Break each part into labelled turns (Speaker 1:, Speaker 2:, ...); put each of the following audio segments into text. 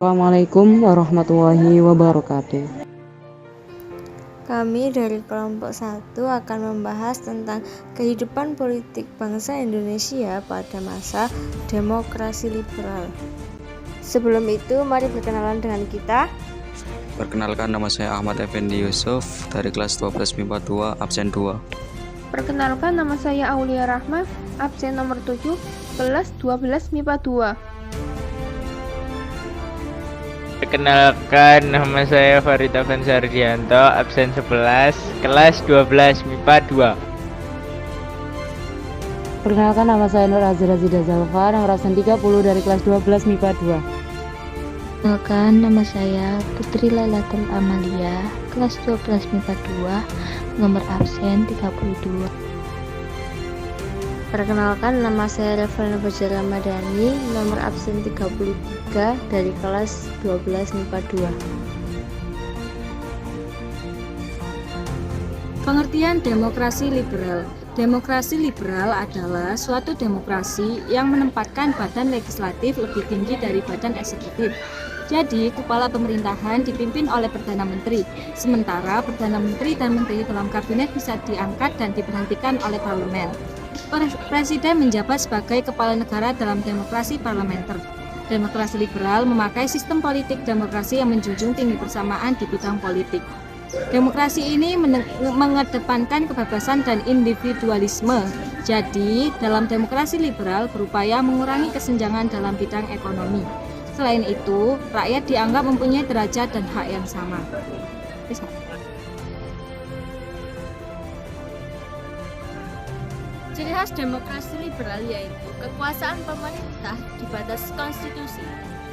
Speaker 1: Assalamualaikum warahmatullahi wabarakatuh.
Speaker 2: Kami dari kelompok 1 akan membahas tentang kehidupan politik bangsa Indonesia pada masa demokrasi liberal. Sebelum itu, mari berkenalan dengan kita.
Speaker 3: Perkenalkan, nama saya Ahmad Effendi Yusuf dari kelas 12 MIPA 2, absen 2.
Speaker 4: Perkenalkan, nama saya Aulia Rahma, absen nomor 7, kelas 12 MIPA 2.
Speaker 5: Perkenalkan, nama saya Farid Afan Sardianto, absen 11, kelas 12 MIPA 2.
Speaker 1: Perkenalkan, nama saya Nur Azra Zida Zalfa, nomor absen 30 dari kelas 12 MIPA 2.
Speaker 6: Perkenalkan, nama saya Putri Lailatul Amalia, kelas 12 MIPA 2, nomor absen 32.
Speaker 2: Perkenalkan, nama saya Revalina Fajar Ramadhani, nomor absen 33 dari kelas 12 MIPA 2.
Speaker 7: Pengertian demokrasi liberal. Demokrasi liberal adalah suatu demokrasi yang menempatkan badan legislatif lebih tinggi dari badan eksekutif. Jadi, kepala pemerintahan dipimpin oleh Perdana Menteri, sementara Perdana Menteri dan Menteri dalam kabinet bisa diangkat dan diberhentikan oleh parlemen. Presiden menjabat sebagai kepala negara dalam demokrasi parlementer. Demokrasi liberal memakai sistem politik demokrasi yang menjunjung tinggi persamaan di bidang politik. Demokrasi ini mengedepankan kebebasan dan individualisme. Jadi, dalam demokrasi liberal berupaya mengurangi kesenjangan dalam bidang ekonomi. Selain itu, rakyat dianggap mempunyai derajat dan hak yang sama.
Speaker 8: Ciri khas demokrasi liberal yaitu kekuasaan pemerintah dibatasi konstitusi,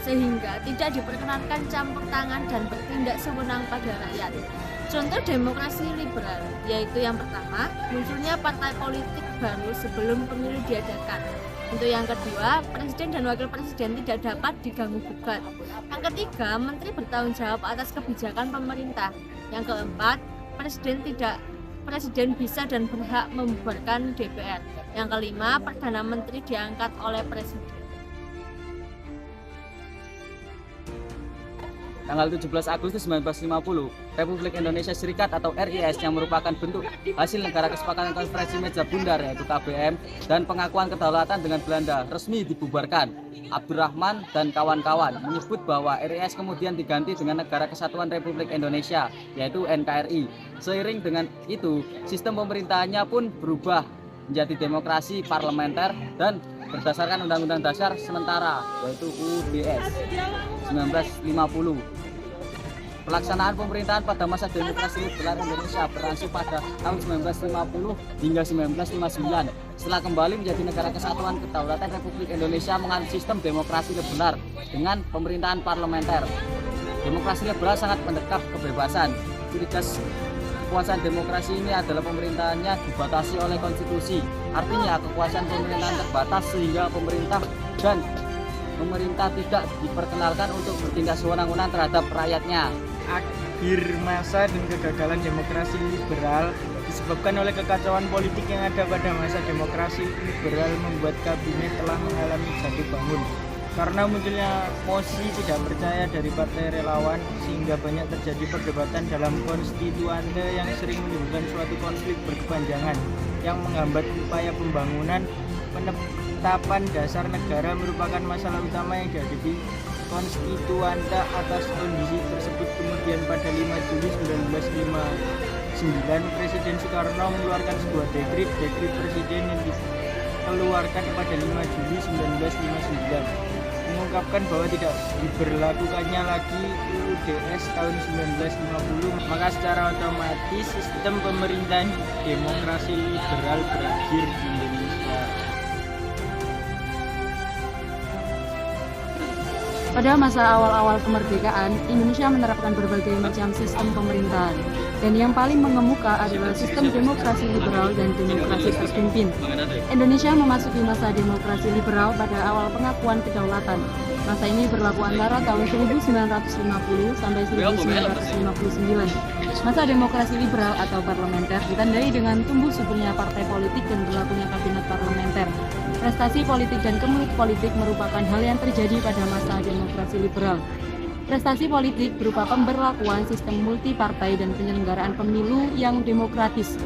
Speaker 8: sehingga tidak diperkenankan campur tangan dan bertindak sewenang pada rakyat. Contoh demokrasi liberal yaitu yang pertama, munculnya partai politik baru sebelum pemilu diadakan. Untuk yang kedua, presiden dan wakil presiden tidak dapat diganggu-gugat. Yang ketiga, menteri bertanggung jawab atas kebijakan pemerintah. Yang keempat, Presiden bisa dan berhak membubarkan DPR. Yang kelima, Perdana Menteri diangkat oleh Presiden.
Speaker 9: Tanggal 17 Agustus 1950, Republik Indonesia Serikat atau RIS yang merupakan bentuk hasil negara kesepakatan konferensi meja bundar yaitu KBM dan pengakuan kedaulatan dengan Belanda resmi dibubarkan. Abdurrahman dan kawan-kawan menyebut bahwa RIS kemudian diganti dengan Negara Kesatuan Republik Indonesia yaitu NKRI. Seiring dengan itu, sistem pemerintahannya pun berubah menjadi demokrasi parlementer dan berdasarkan Undang-Undang Dasar sementara yaitu UUDS 1950. Pelaksanaan pemerintahan pada masa demokrasi liberal Indonesia berlangsung pada tahun 1950 hingga 1959. Setelah kembali menjadi negara kesatuan, kedaulatan Republik Indonesia menganut sistem demokrasi liberal dengan pemerintahan parlementer. Demokrasi liberal sangat mendekap kebebasan. Ciri khas kekuasaan demokrasi ini adalah pemerintahannya dibatasi oleh konstitusi. Artinya kekuasaan pemerintahan terbatas sehingga pemerintah tidak diperkenalkan untuk bertindak sewenang-wenang terhadap rakyatnya.
Speaker 5: Akhir masa dan kegagalan demokrasi liberal disebabkan oleh kekacauan politik yang ada pada masa demokrasi liberal membuat kabinet telah mengalami jatuh bangun. Karena munculnya mosi tidak percaya dari partai relawan sehingga banyak terjadi perdebatan dalam konstituante yang sering menimbulkan suatu konflik berkepanjangan yang menghambat upaya pembangunan. Penetapan dasar negara merupakan masalah utama yang dihadapi konstituante. Atas kondisi tersebut kemudian pada 5 Juli 1959 Presiden Soekarno mengeluarkan sebuah dekrit presiden yang dikeluarkan pada 5 Juli 1959 mengungkapkan bahwa tidak diberlakukannya lagi UUDS tahun 1950, maka secara otomatis sistem pemerintahan demokrasi liberal berakhir di Indonesia.
Speaker 7: Pada masa awal-awal kemerdekaan, Indonesia menerapkan berbagai macam sistem pemerintahan. Dan yang paling mengemuka adalah sistem demokrasi liberal dan demokrasi terpimpin. Indonesia memasuki masa demokrasi liberal pada awal pengakuan kedaulatan. Masa ini berlaku antara tahun 1950 sampai 1959. Masa demokrasi liberal atau parlementer ditandai dengan tumbuh suburnya partai politik dan berlakunya kabinet parlementer. Prestasi politik dan komunikasi politik merupakan hal yang terjadi pada masa demokrasi liberal. Prestasi politik berupa pemberlakuan sistem multipartai dan penyelenggaraan pemilu yang demokratis.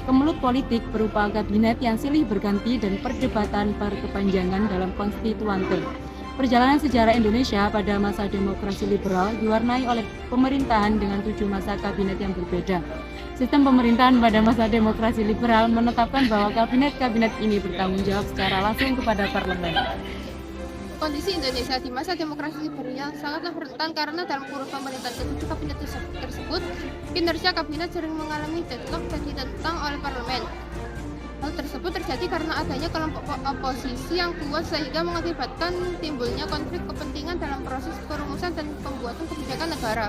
Speaker 7: Kemelut politik berupa kabinet yang silih berganti dan perdebatan berkepanjangan dalam konstituante. Perjalanan sejarah Indonesia pada masa demokrasi liberal diwarnai oleh pemerintahan dengan 7 masa kabinet yang berbeda. Sistem pemerintahan pada masa demokrasi liberal menetapkan bahwa kabinet-kabinet ini bertanggung jawab secara langsung kepada parlemen.
Speaker 4: Kondisi Indonesia di masa demokrasi liberal sangatlah rentan karena dalam kurun pemerintahan ke-7 kabinet tersebut, kinerja kabinet sering mengalami deadlock dan ditentang oleh parlemen. Hal tersebut terjadi karena adanya kelompok oposisi yang kuat sehingga mengakibatkan timbulnya konflik kepentingan dalam proses perumusan dan pembuatan kebijakan negara.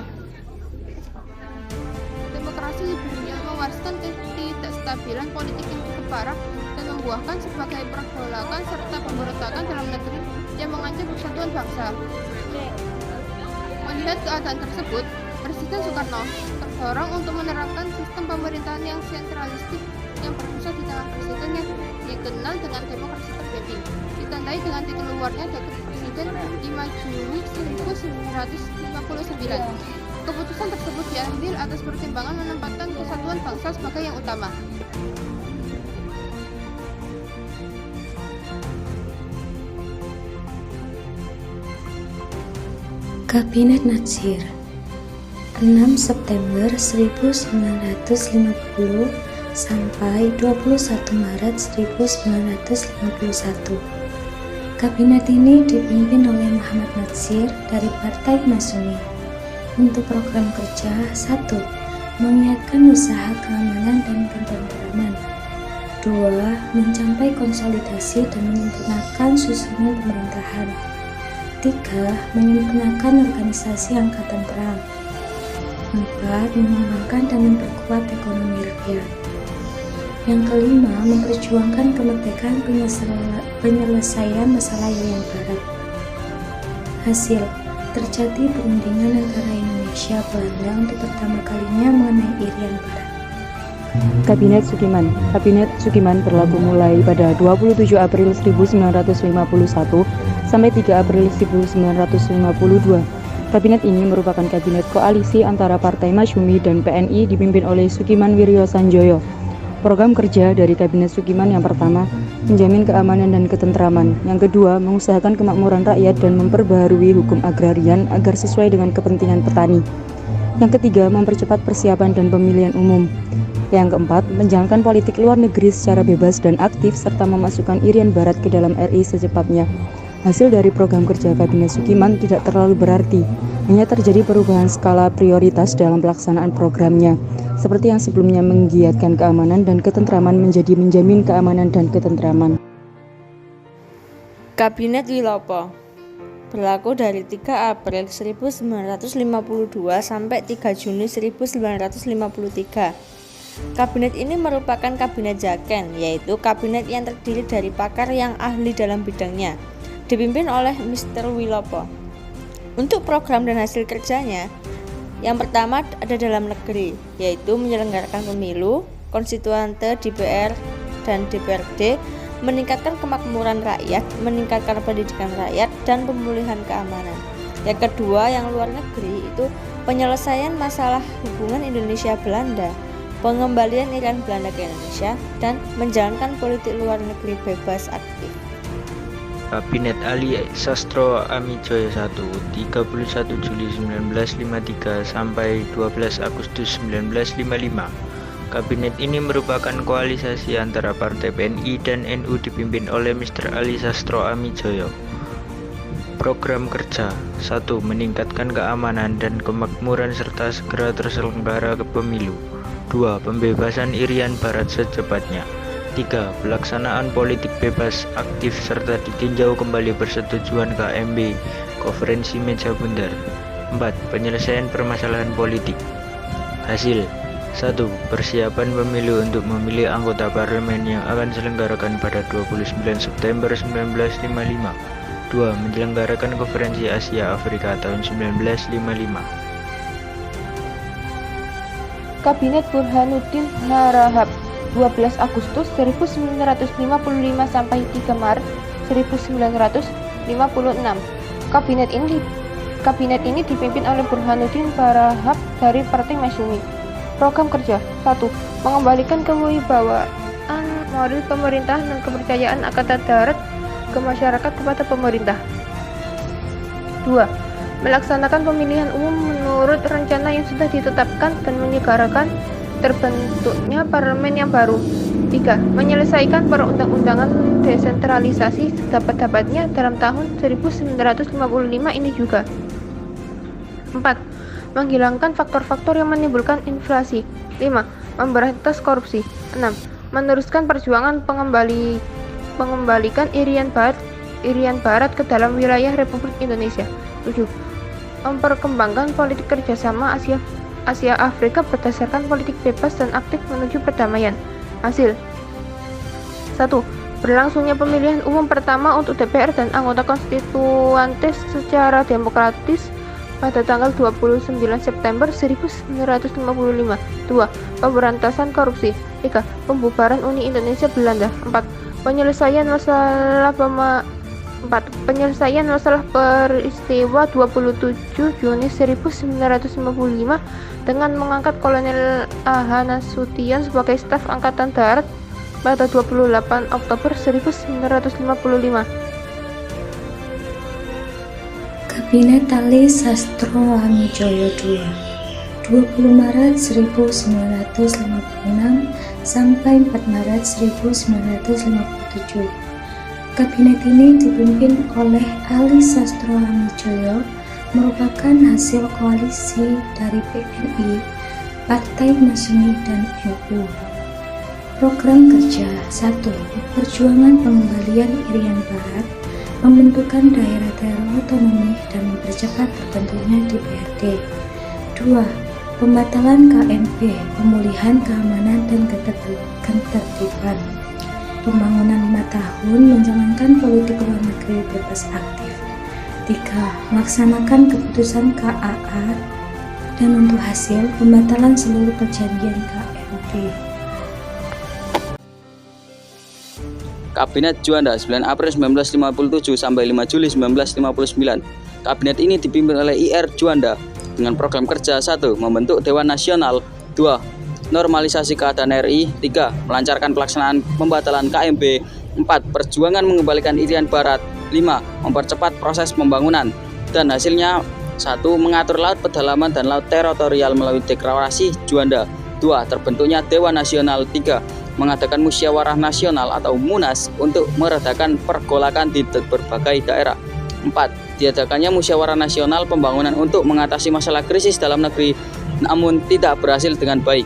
Speaker 4: Demokrasi liberal mewariskan ketidakstabilan politik yang cukup parah dan membuahkan sebagai pergolakan serta pemberontakan dalam negeri yang mengancam persatuan bangsa. Melihat keadaan tersebut, Presiden Soekarno terdorong untuk menerapkan sistem pemerintahan yang sentralistik yang berpusat di tangan presiden yang dikenal dengan demokrasi terjadi, ditandai dengan dikeluarnya Dekret Presiden 5 Juni 1959. Keputusan tersebut diambil atas pertimbangan menempatkan kesatuan bangsa sebagai yang utama.
Speaker 2: Kabinet Natsir 6 September 1950 sampai 21 Maret 1951. Kabinet ini dipimpin oleh Muhammad Natsir dari Partai Masyumi. Untuk program kerja 1. Mengiatkan usaha keamanan dan ketentraman. 2. Mencapai konsolidasi dan menyempurnakan susunan pemerintahan. 3. Menyempurnakan organisasi angkatan perang. 4. Mengembangkan dan memperkuat ekonomi rakyat. Yang kelima, memperjuangkan kemerdekaan penyelesaian masalah Irian Barat. Hasil, terjadi perundingan antara Indonesia Belanda untuk pertama kalinya mengenai Irian Barat.
Speaker 1: Kabinet Sukiman. Kabinet Sukiman berlaku mulai pada 27 April 1951 sampai 3 April 1952. Kabinet ini merupakan kabinet koalisi antara Partai Masyumi dan PNI dipimpin oleh Sukiman Wiryo Sanjoyo. Program kerja dari Kabinet Sukiman yang pertama, menjamin keamanan dan ketentraman. Yang kedua, mengusahakan kemakmuran rakyat dan memperbaharui hukum agrarian agar sesuai dengan kepentingan petani. Yang ketiga, mempercepat persiapan dan pemilihan umum. Yang keempat, menjalankan politik luar negeri secara bebas dan aktif serta memasukkan Irian Barat ke dalam RI secepatnya. Hasil dari program kerja Kabinet Sukiman tidak terlalu berarti, hanya terjadi perubahan skala prioritas dalam pelaksanaan programnya, seperti yang sebelumnya menggiatkan keamanan dan ketentraman menjadi menjamin keamanan dan ketentraman.
Speaker 2: Kabinet Wilopo berlaku dari 3 April 1952 sampai 3 Juni 1953. Kabinet ini merupakan kabinet jaken, yaitu kabinet yang terdiri dari pakar yang ahli dalam bidangnya, dipimpin oleh Mr. Wilopo. Untuk program dan hasil kerjanya, yang pertama ada dalam negeri, yaitu menyelenggarakan pemilu, konstituante, DPR, dan DPRD, meningkatkan kemakmuran rakyat, meningkatkan pendidikan rakyat, dan pemulihan keamanan. Yang kedua, yang luar negeri, itu penyelesaian masalah hubungan Indonesia-Belanda, pengembalian Irian Belanda ke Indonesia, dan menjalankan politik luar negeri bebas aktif.
Speaker 10: Kabinet Ali Sastro Amijoyo I 31 Juli 1953 sampai 12 Agustus 1955. Kabinet ini merupakan koalisasi antara Partai PNI dan NU dipimpin oleh Mr. Ali Sastro Amijoyo. Program kerja 1. Meningkatkan keamanan dan kemakmuran serta segera terselenggara ke pemilu. 2. Pembebasan Irian Barat secepatnya. 3. Pelaksanaan politik bebas aktif serta ditinjau kembali persetujuan KMB Konferensi Meja Bundar. 4. Penyelesaian permasalahan politik. Hasil 1. Persiapan pemilu untuk memilih anggota parlemen yang akan diselenggarakan pada 29 September 1955. 2. Menyelenggarakan Konferensi Asia Afrika tahun 1955.
Speaker 4: Kabinet Burhanuddin Harahap 12 Agustus 1955 sampai 3 Maret 1956. Kabinet ini Kabinet ini dipimpin oleh Burhanuddin Barahap dari Partai Masyumi. Program kerja 1. Mengembalikan kewibawaan moral pemerintah dan kepercayaan Angkatan Darat ke masyarakat kepada pemerintah. 2. Melaksanakan pemilihan umum menurut rencana yang sudah ditetapkan dan menyegerakan terbentuknya parlemen yang baru. 3. Menyelesaikan perundang-undangan desentralisasi sedapat-dapatnya dalam tahun 1955 ini juga. 4. Menghilangkan faktor-faktor yang menimbulkan inflasi. 5. Memberantas korupsi. 6. Meneruskan perjuangan pengembalikan Irian Barat ke dalam wilayah Republik Indonesia. 7. Memperkembangkan politik kerjasama Asia Afrika berdasarkan politik bebas dan aktif menuju perdamaian. Hasil 1. Berlangsungnya pemilihan umum pertama untuk DPR dan anggota konstituante secara demokratis pada tanggal 29 September 1955. 2. Pemberantasan korupsi. 3. Pembubaran Uni Indonesia Belanda. 4. Penyelesaian masalah peristiwa 27 Juni 1955 dengan mengangkat Kolonel A.H. Nasution sebagai staf Angkatan Darat pada 28 Oktober 1955.
Speaker 11: Kabinet Ali Sastro Amijoyo II 20 Maret 1956 sampai 4 Maret 1957. Kabinet ini dipimpin oleh Ali Sastro Amijoyo, merupakan hasil koalisi dari PNI, Partai Masyumi, dan NU. Program kerja 1. Perjuangan pengembalian Irian Barat, pembentukan daerah-daerah otonomi dan mempercepat terbentuknya DPRD. 2. Pembatalan KMP, pemulihan keamanan dan ketertiban. Pembangunan 5 tahun menjalankan politik luar negeri bebas aktif. 3. Melaksanakan keputusan KAA dan untuk hasil pembatalan seluruh perjanjian KMP.
Speaker 3: Kabinet Juanda 9 April 1957 sampai 5 Juli 1959. Kabinet ini dipimpin oleh IR Juanda dengan program kerja 1. Membentuk Dewan Nasional. 2. Normalisasi keadaan RI. 3. Melancarkan pelaksanaan pembatalan KMP. 4. Perjuangan mengembalikan Irian Barat. 5. Mempercepat proses pembangunan. Dan hasilnya 1. Mengatur laut pedalaman dan laut teritorial melalui deklarasi Juanda. 2. Terbentuknya Dewan Nasional. 3. Mengadakan musyawarah nasional atau MUNAS untuk meredakan pergolakan di berbagai daerah. 4. Diadakannya musyawarah nasional pembangunan untuk mengatasi masalah krisis dalam negeri namun tidak berhasil dengan baik.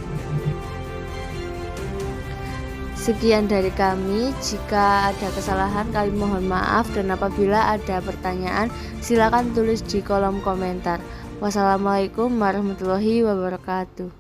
Speaker 2: Sekian dari kami. Jika ada kesalahan kami mohon maaf, dan apabila ada pertanyaan silakan tulis di kolom komentar. Wassalamualaikum warahmatullahi wabarakatuh.